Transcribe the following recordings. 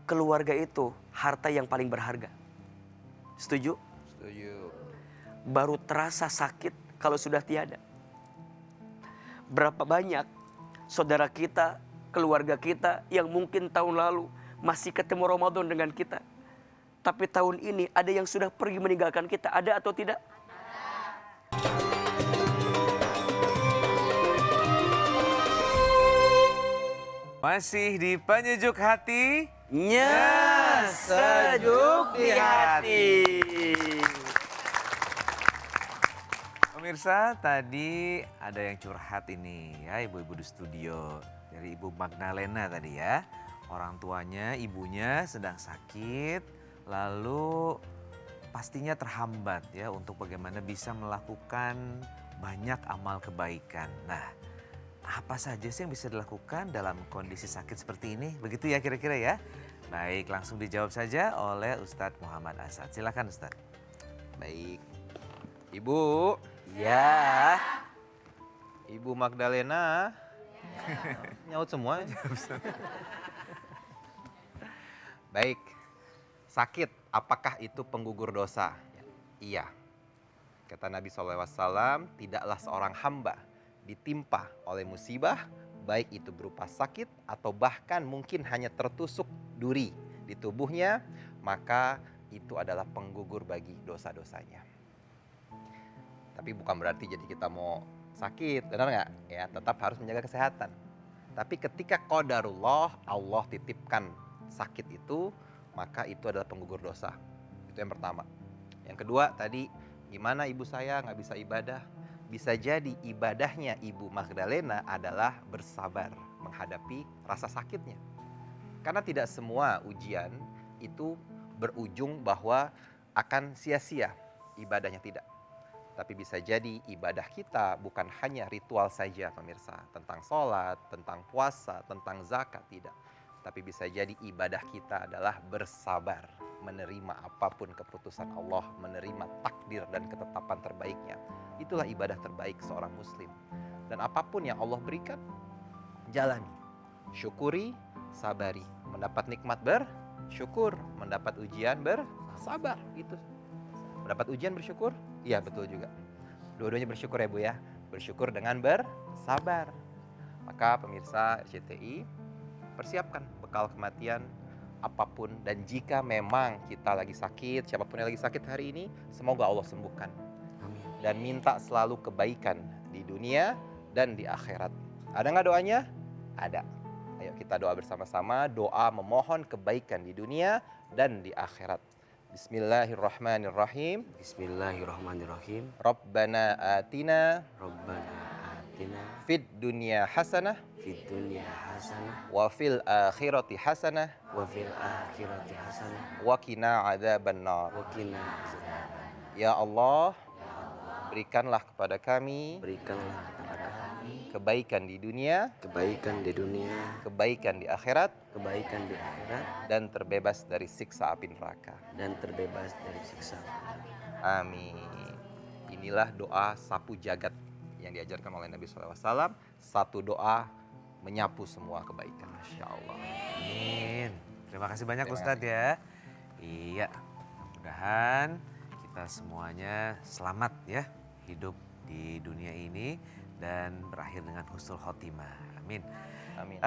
keluarga itu harta yang paling berharga. Setuju? Setuju. Baru terasa sakit kalau sudah tiada. Berapa banyak saudara kita, keluarga kita yang mungkin tahun lalu masih ketemu Ramadan dengan kita. Tapi tahun ini ada yang sudah pergi meninggalkan kita. Ada atau tidak? Masih di penyejuk hati. Sejuk di hati. Pemirsa, tadi ada yang curhat ini ya, ibu-ibu di studio. Dari Ibu Magdalena tadi ya. Orang tuanya, ibunya sedang sakit, lalu pastinya terhambat ya untuk bagaimana bisa melakukan banyak amal kebaikan. Nah, apa saja sih yang bisa dilakukan dalam kondisi sakit seperti ini? Begitu ya kira-kira ya? Baik, langsung dijawab saja oleh Ustadz Muhammad Asad. Silakan Ustadz. Baik. Ibu. Ya. Ibu Magdalena. Nyaut semua. Baik. Sakit, apakah itu penggugur dosa? Iya. Kata Nabi SAW, tidaklah seorang hamba ditimpa oleh musibah, baik itu berupa sakit atau bahkan mungkin hanya tertusuk duri di tubuhnya, maka itu adalah penggugur bagi dosa-dosanya. Tapi bukan berarti jadi kita mau sakit, benar nggak? Ya, tetap harus menjaga kesehatan. Tapi ketika qadarullah, Allah titipkan sakit itu, maka itu adalah penggugur dosa. Itu yang pertama. Yang kedua tadi, gimana ibu saya nggak bisa ibadah? Bisa jadi ibadahnya Ibu Magdalena adalah bersabar menghadapi rasa sakitnya. Karena tidak semua ujian itu berujung bahwa akan sia-sia ibadahnya, tidak. Tapi bisa jadi ibadah kita bukan hanya ritual saja pemirsa. Tentang sholat, tentang puasa, tentang zakat, tidak. Tapi bisa jadi ibadah kita adalah bersabar. Menerima apapun keputusan Allah, menerima takdir dan ketetapan terbaiknya. Itulah ibadah terbaik seorang muslim. Dan apapun yang Allah berikan, jalani. Syukuri, sabari. Mendapat nikmat bersyukur, mendapat ujian bersabar. Itu. Mendapat ujian bersyukur? Iya, betul juga. Dua-duanya bersyukur ya Bu ya. Bersyukur dengan bersabar. Maka pemirsa RCTI, persiapkan bekal kematian apapun, dan jika memang kita lagi sakit, siapapun yang lagi sakit hari ini, semoga Allah sembuhkan. Dan minta selalu kebaikan di dunia dan di akhirat. Ada nggak doanya? Ada. Ayo kita doa bersama-sama, doa memohon kebaikan di dunia dan di akhirat. Bismillahirrahmanirrahim. Bismillahirrahmanirrahim. Rabbana atina fid dunya hasanah Fid dunya hasanah wa fil akhirati hasanah wa fil akhirati hasanah wa qina adzabannar. wa qina adzabannar. Ya Allah, berikanlah kepada kami Berikanlah kepada kami kebaikan di dunia, kebaikan di dunia, kebaikan di akhirat, kebaikan di akhirat, dan terbebas dari siksa api neraka. dan terbebas dari siksa. Amin. Inilah doa sapu jagat yang diajarkan oleh Nabi SAW. Satu doa menyapu semua kebaikan. Masya Allah. Amin. Terima kasih banyak Terima Ustadz ya. Iya, mudah-mudahan kita semuanya selamat ya hidup di dunia ini dan berakhir dengan husnul khotimah. Amin. Amin.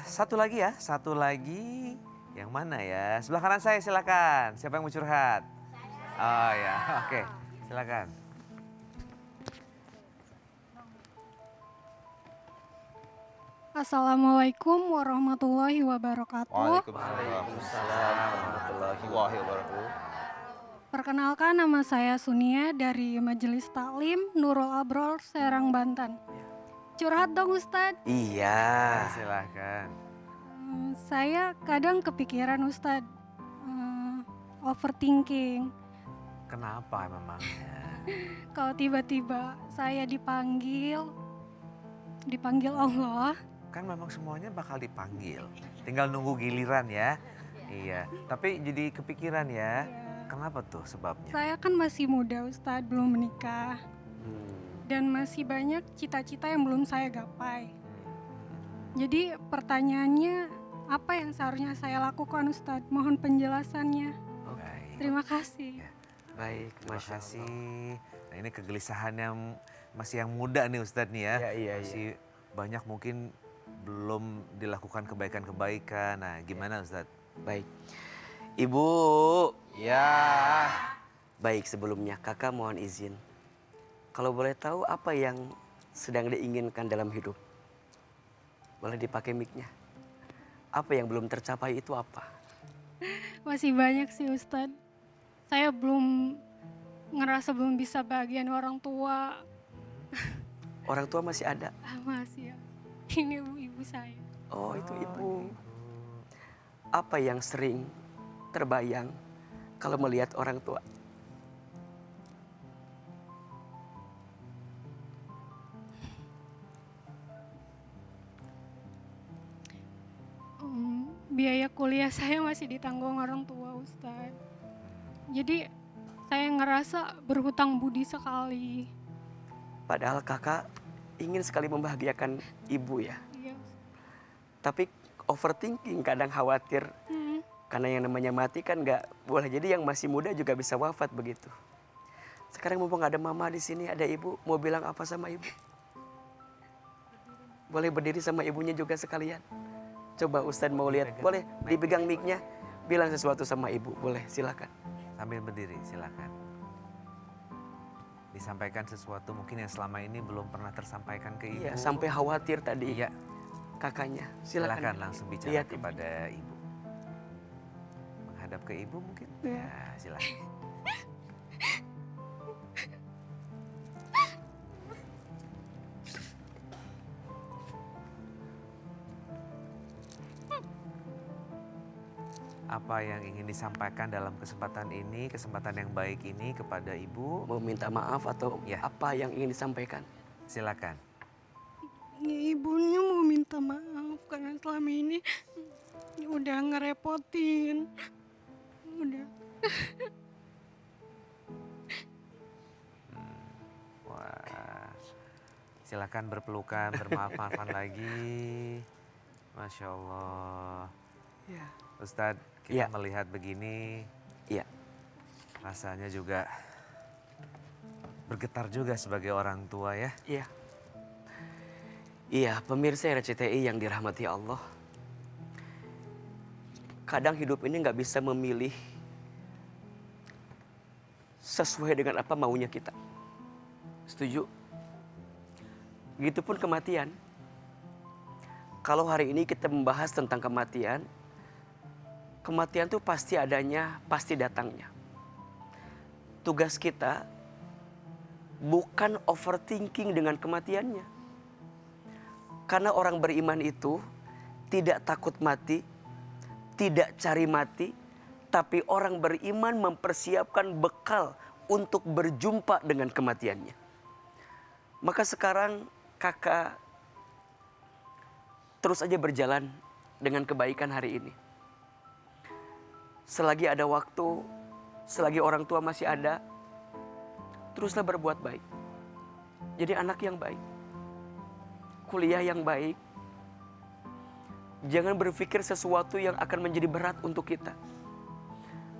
Satu lagi ya, satu lagi. Yang mana ya? Sebelah kanan saya silakan. Siapa yang mau curhat? Oh ya, oke. Silakan. Assalamualaikum warahmatullahi wabarakatuh. Waalaikumsalam warahmatullahi wabarakatuh. Perkenalkan, nama saya Sunia dari Majelis Taklim Nurul Abrol, Serang, Banten. Curhat dong Ustadz. Iya. Silakan. Saya kadang kepikiran Ustadz, overthinking. Kenapa memangnya? Kalau tiba-tiba saya dipanggil Allah. Kan memang semuanya bakal dipanggil. Tinggal nunggu giliran ya. Iya. Tapi jadi kepikiran ya. Kenapa tuh sebabnya? Saya kan masih muda Ustadz, belum menikah. Dan masih banyak cita-cita yang belum saya gapai. Jadi pertanyaannya, apa yang seharusnya saya lakukan Ustadz? Mohon penjelasannya. Baik. Terima kasih. Ya. Baik, Terima Masya Allah. kasih. Nah ini kegelisahan yang masih yang muda nih Ustadz nih ya. Iya, iya, Masih banyak mungkin belum dilakukan kebaikan-kebaikan. Nah gimana Ustadz? Baik. Ibu, Ya. baik sebelumnya kakak mohon izin. Kalau boleh tahu apa yang sedang diinginkan dalam hidup? Boleh dipakai mic-nya. Apa yang belum tercapai itu apa? Masih banyak sih Ustadz. Saya ngerasa belum bisa bagian orang tua. Orang tua masih ada. Masih ya. Ini ibu saya. Oh, itu ibu. Apa yang sering terbayang kalau melihat orang tua? Biaya kuliah saya masih ditanggung orang tua Ustadz. Jadi saya ngerasa berhutang budi sekali. Padahal kakak ingin sekali membahagiakan ibu ya. Iya. Tapi overthinking, kadang khawatir. Karena yang namanya mati kan nggak boleh. Jadi yang masih muda juga bisa wafat begitu. Sekarang mumpung ada mama di sini, ada ibu, mau bilang apa sama ibu? Boleh berdiri sama ibunya juga sekalian. Coba Ustadz mau lihat, boleh dipegang mic-nya, bilang sesuatu sama ibu, boleh silakan. Sambil berdiri silakan. Disampaikan sesuatu mungkin yang selama ini belum pernah tersampaikan ke ibu. Iya, sampai khawatir tadi Iya, kakaknya. silakan Silakan langsung bicara lihat ibu. kepada ibu. Menghadap ke ibu mungkin? Iya. Ya, silakan. Apa yang ingin disampaikan dalam kesempatan ini, kesempatan yang baik ini kepada ibu? Mau minta maaf atau Ya. apa yang ingin disampaikan? Silakan. Ibunya mau minta maaf karena selama ini udah ngerepotin. Udah. Wah, silakan berpelukan, bermaaf-maafan lagi. Masya Allah. Ya. Ustadz, kita Ya. melihat begini, Iya. rasanya juga bergetar juga sebagai orang tua ya. Iya. Iya, pemirsa RCTI yang dirahmati Allah. Kadang hidup ini nggak bisa memilih sesuai dengan apa maunya kita. Setuju? Begitupun kematian. Kalau hari ini kita membahas tentang kematian, kematian itu pasti adanya, pasti datangnya. Tugas kita bukan overthinking dengan kematiannya. Karena orang beriman itu tidak takut mati, tidak cari mati, tapi orang beriman mempersiapkan bekal untuk berjumpa dengan kematiannya. Maka sekarang kakak terus aja berjalan dengan kebaikan hari ini. Selagi ada waktu, selagi orang tua masih ada, teruslah berbuat baik. Jadi anak yang baik, kuliah yang baik. Jangan berpikir sesuatu yang akan menjadi berat untuk kita.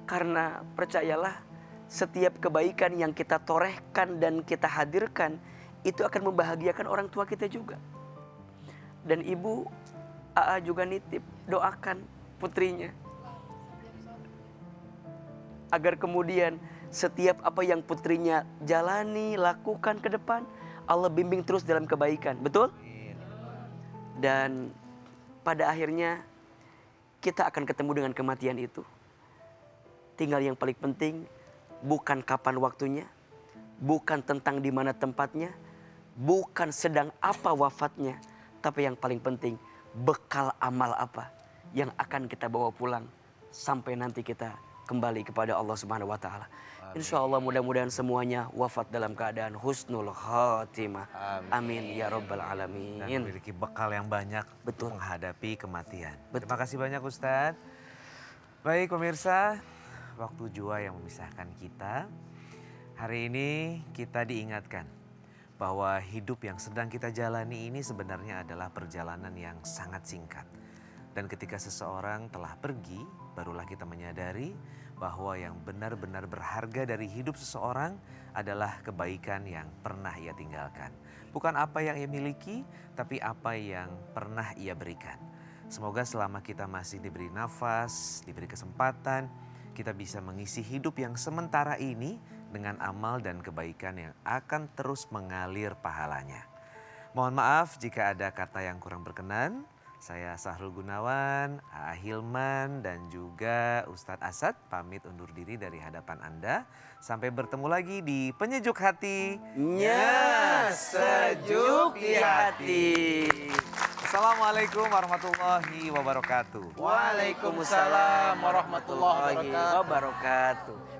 Karena percayalah, setiap kebaikan yang kita torehkan dan kita hadirkan, itu akan membahagiakan orang tua kita juga. Dan ibu, AA juga nitip, doakan putrinya. Agar kemudian setiap apa yang putrinya jalani, lakukan ke depan, Allah bimbing terus dalam kebaikan. Betul? Dan pada akhirnya kita akan ketemu dengan kematian itu. Tinggal yang paling penting bukan kapan waktunya, bukan tentang di mana tempatnya, bukan sedang apa wafatnya, tapi yang paling penting bekal amal apa yang akan kita bawa pulang sampai nanti kita kembali kepada Allah Subhanahu wa taala. Insya Allah mudah-mudahan semuanya wafat dalam keadaan husnul khatimah. Amin ya rabbal Dan alamin. memiliki bekal yang banyak Betul. menghadapi kematian. Betul. Terima kasih banyak Ustadz. Baik pemirsa, waktu jua yang memisahkan kita. Hari ini kita diingatkan bahwa hidup yang sedang kita jalani ini sebenarnya adalah perjalanan yang sangat singkat. Dan ketika seseorang telah pergi, barulah kita menyadari bahwa yang benar-benar berharga dari hidup seseorang adalah kebaikan yang pernah ia tinggalkan. Bukan apa yang ia miliki, tapi apa yang pernah ia berikan. Semoga selama kita masih diberi nafas, diberi kesempatan, kita bisa mengisi hidup yang sementara ini dengan amal dan kebaikan yang akan terus mengalir pahalanya. Mohon maaf jika ada kata yang kurang berkenan. Saya Sahrul Gunawan, A.A. Hilman, dan juga Ustadz Asad pamit undur diri dari hadapan Anda. Sampai bertemu lagi di Penyejuk Hati. Nya sejuk di hati. Assalamualaikum warahmatullahi wabarakatuh. Waalaikumsalam warahmatullahi wabarakatuh.